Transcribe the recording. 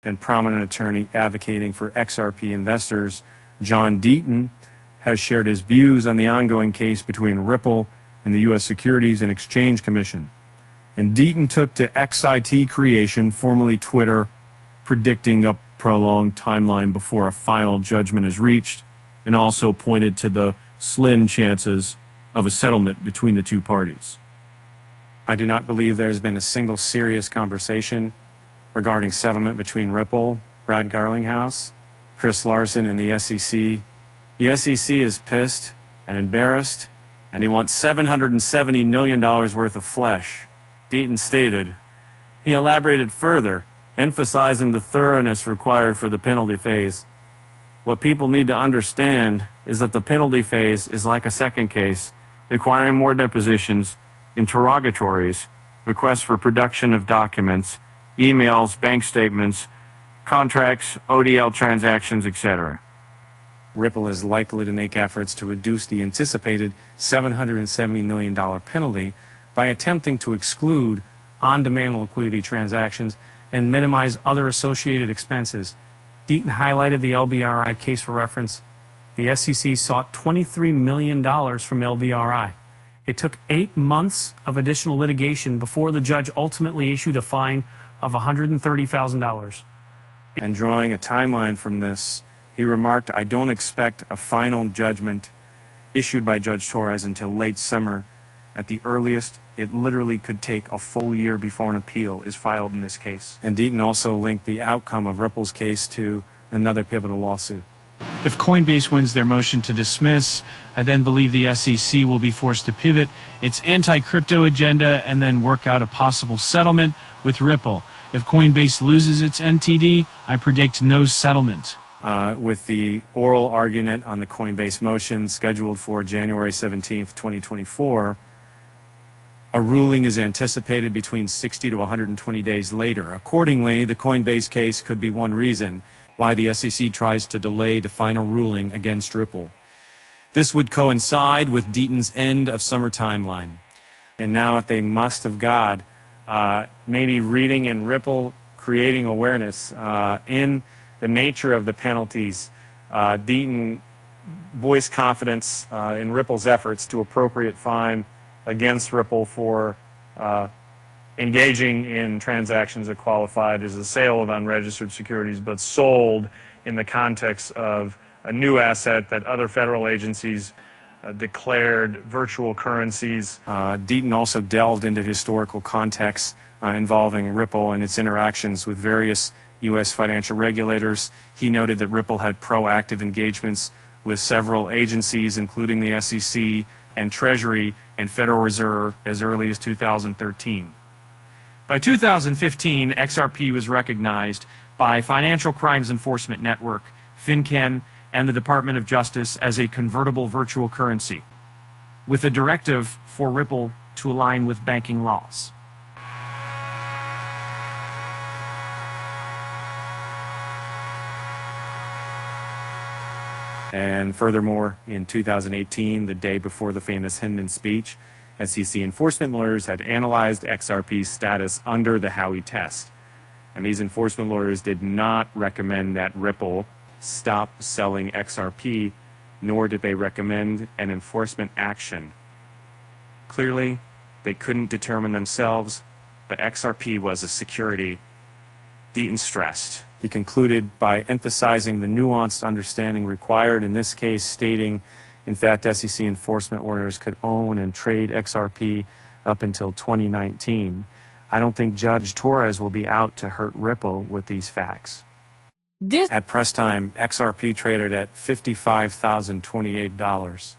and prominent attorney advocating for XRP investors, John Deaton, has shared his views on the ongoing case between Ripple and the U.S. Securities and Exchange Commission. And Deaton took to XIT Creation, formerly Twitter, predicting a prolonged timeline before a final judgment is reached, and also pointed to the slim chances of a settlement between the two parties. I do not believe there has been a single serious conversation regarding settlement between Ripple, Brad Garlinghouse, Chris Larson, and the SEC. The SEC is pissed and embarrassed, and he wants $770 million worth of flesh, Deaton stated. He elaborated further, emphasizing the thoroughness required for the penalty phase. What people need to understand is that the penalty phase is like a second case, requiring more depositions, interrogatories, requests for production of documents, emails, bank statements, contracts, ODL transactions, etc. Ripple is likely to make efforts to reduce the anticipated $770 million penalty by attempting to exclude on-demand liquidity transactions and minimize other associated expenses. Deaton highlighted the LBRI case for reference. The SEC sought $23 million from LBRI. It took 8 months of additional litigation before the judge ultimately issued a fine of $130,000. And drawing a timeline from this, he remarked, "I don't expect a final judgment issued by Judge Torres until late summer. At the earliest, it literally could take a full year before an appeal is filed in this case." And Deaton also linked the outcome of Ripple's case to another pivotal lawsuit. If Coinbase wins their motion to dismiss, I then believe the SEC will be forced to pivot its anti-crypto agenda and then work out a possible settlement with Ripple. If Coinbase loses its NTD, I predict no settlement. With the oral argument on the Coinbase motion scheduled for January 17th, 2024, a ruling is anticipated between 60 to 120 days later. Accordingly, the Coinbase case could be one reason why the SEC tries to delay the final ruling against Ripple. This would coincide with Deaton's end of summer timeline. And now if they must have God, maybe reading in Ripple, creating awareness in the nature of the penalties, Deaton voiced confidence in Ripple's efforts to appropriate fine against Ripple for engaging in transactions that qualified as a sale of unregistered securities, but sold in the context of a new asset that other federal agencies declared virtual currencies. Deaton also delved into historical context involving Ripple and its interactions with various U.S. financial regulators. He noted that Ripple had proactive engagements with several agencies, including the SEC and Treasury and Federal Reserve, as early as 2013. By 2015, XRP was recognized by Financial Crimes Enforcement Network, FinCEN, and the Department of Justice as a convertible virtual currency, with a directive for Ripple to align with banking laws. And furthermore, in 2018, the day before the famous Hinman speech, SEC enforcement lawyers had analyzed XRP's status under the Howey test. And these enforcement lawyers did not recommend that Ripple stop selling XRP, nor did they recommend an enforcement action. Clearly, they couldn't determine themselves, but XRP was a security, Deaton stressed. He concluded by emphasizing the nuanced understanding required in this case, stating, in fact, SEC enforcement orders could own and trade XRP up until 2019. I don't think Judge Torres will be out to hurt Ripple with these facts. At press time, XRP traded at $55,028.